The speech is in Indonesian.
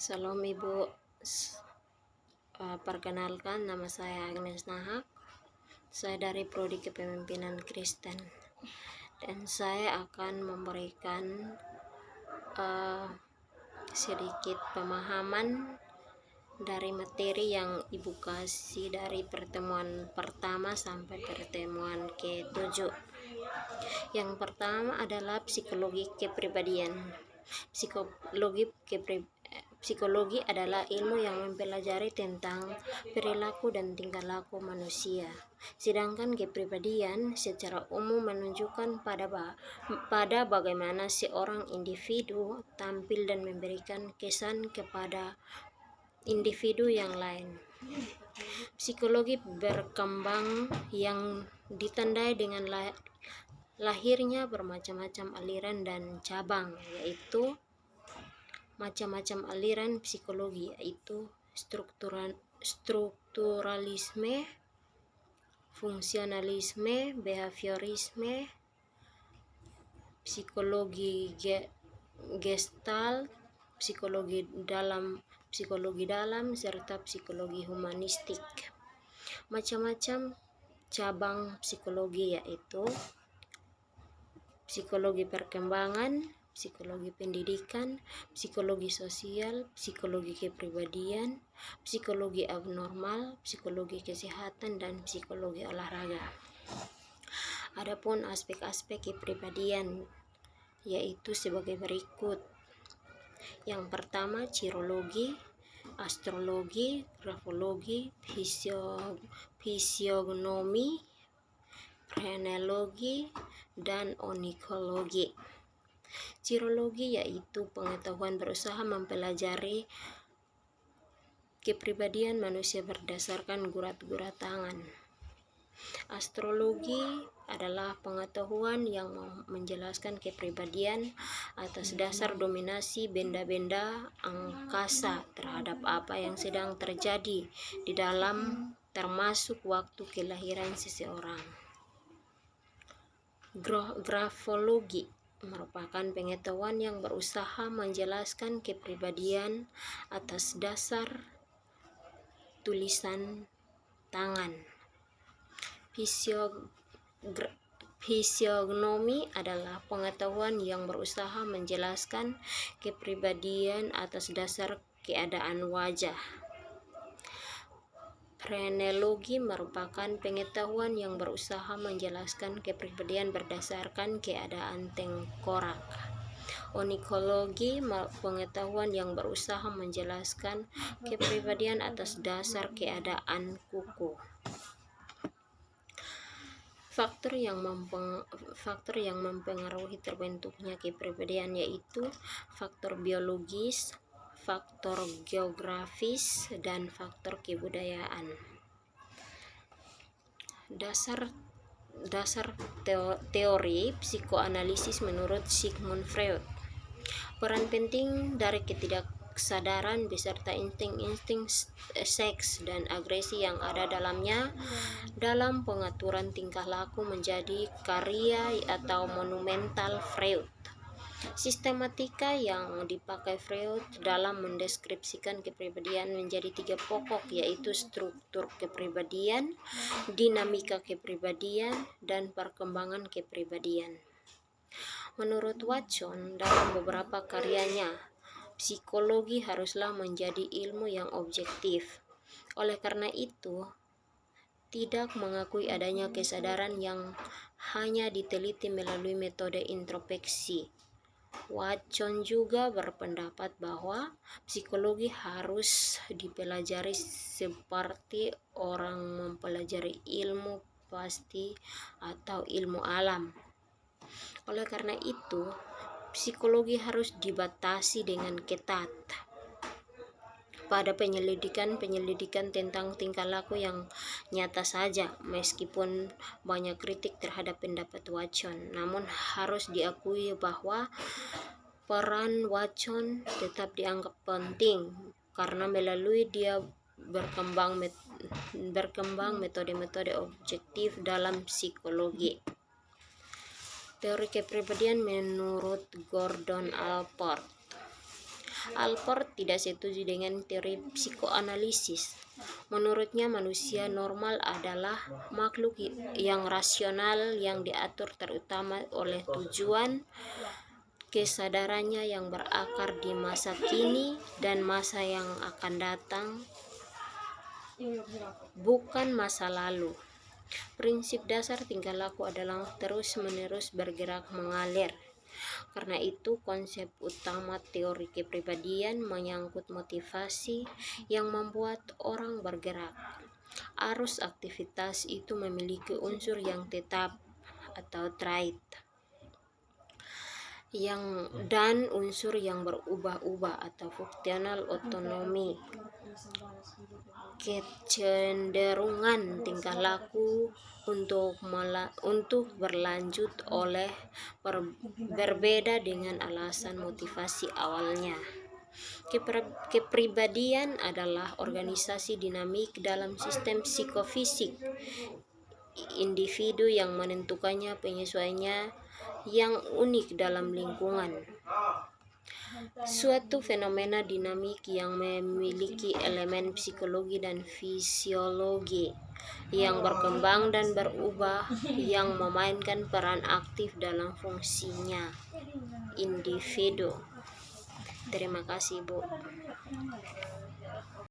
Salam Ibu. Perkenalkan, nama saya Agnes Nahak. Saya dari Prodi Kepemimpinan Kristen, dan saya akan memberikan sedikit pemahaman dari materi yang Ibu kasih dari pertemuan pertama sampai pertemuan ke-7. Yang pertama adalah psikologi kepribadian. Psikologi adalah ilmu yang mempelajari tentang perilaku dan tingkah laku manusia. Sedangkan kepribadian secara umum menunjukkan pada bagaimana seorang individu tampil dan memberikan kesan kepada individu yang lain. Psikologi berkembang yang ditandai dengan lahirnya bermacam-macam aliran dan cabang, yaitu macam-macam aliran psikologi, yaitu strukturalisme, fungsionalisme, behaviorisme, psikologi gestalt, psikologi dalam, serta psikologi humanistik. Macam-macam cabang psikologi yaitu psikologi perkembangan, psikologi pendidikan, psikologi sosial, psikologi kepribadian, psikologi abnormal, psikologi kesehatan, dan psikologi olahraga. Adapun aspek-aspek kepribadian yaitu sebagai berikut. Yang pertama, cirologi, astrologi, grafologi, fisiognomi, frenologi, dan onikologi. Cirologi yaitu pengetahuan berusaha mempelajari kepribadian manusia berdasarkan gurat-gurat tangan. Astrologi adalah pengetahuan yang menjelaskan kepribadian atas dasar dominasi benda-benda angkasa terhadap apa yang sedang terjadi di dalam, termasuk waktu kelahiran seseorang. Grafologi merupakan pengetahuan yang berusaha menjelaskan kepribadian atas dasar tulisan tangan. Fisiognomi adalah pengetahuan yang berusaha menjelaskan kepribadian atas dasar keadaan wajah. Frenologi merupakan pengetahuan yang berusaha menjelaskan kepribadian berdasarkan keadaan tengkorak. Onikologi pengetahuan yang berusaha menjelaskan kepribadian atas dasar keadaan kuku. Faktor yang mempengaruhi terbentuknya kepribadian yaitu faktor biologis, faktor geografis, dan faktor kebudayaan. Dasar teori psikoanalisis menurut Sigmund Freud. Peran penting dari ketidaksadaran beserta insting-insting seks dan agresi yang ada dalamnya dalam pengaturan tingkah laku menjadi karya atau monumental Freud. Sistematika yang dipakai Freud dalam mendeskripsikan kepribadian menjadi 3 pokok, yaitu struktur kepribadian, dinamika kepribadian, dan perkembangan kepribadian. Menurut Watson dalam beberapa karyanya, psikologi haruslah menjadi ilmu yang objektif. Oleh karena itu, tidak mengakui adanya kesadaran yang hanya diteliti melalui metode introspeksi. Watson juga berpendapat bahwa psikologi harus dipelajari seperti orang mempelajari ilmu pasti atau ilmu alam. Oleh karena itu, psikologi harus dibatasi dengan ketat pada penyelidikan tentang tingkah laku yang nyata saja. Meskipun banyak kritik terhadap pendapat Watson, namun harus diakui bahwa peran Watson tetap dianggap penting karena melalui dia berkembang metode-metode objektif dalam psikologi. Teori kepribadian menurut Gordon Allport. Alport tidak setuju dengan teori psikoanalisis. Menurutnya manusia normal adalah makhluk yang rasional yang diatur terutama oleh tujuan kesadarannya yang berakar di masa kini dan masa yang akan datang, bukan masa lalu. Prinsip dasar tingkah laku adalah terus-menerus bergerak mengalir. Karena itu, konsep utama teori kepribadian menyangkut motivasi yang membuat orang bergerak. Arus aktivitas itu memiliki unsur yang tetap atau trait dan unsur yang berubah-ubah atau fungsional otonomi. Kecenderungan tingkah laku untuk berlanjut oleh berbeda dengan alasan motivasi awalnya. Kepribadian adalah organisasi dinamik dalam sistem psikofisik individu yang menentukannya penyesuaiannya yang unik dalam lingkungan. Suatu fenomena dinamik yang memiliki elemen psikologi dan fisiologi yang berkembang dan berubah yang memainkan peran aktif dalam fungsinya individu. Terima kasih, Bu.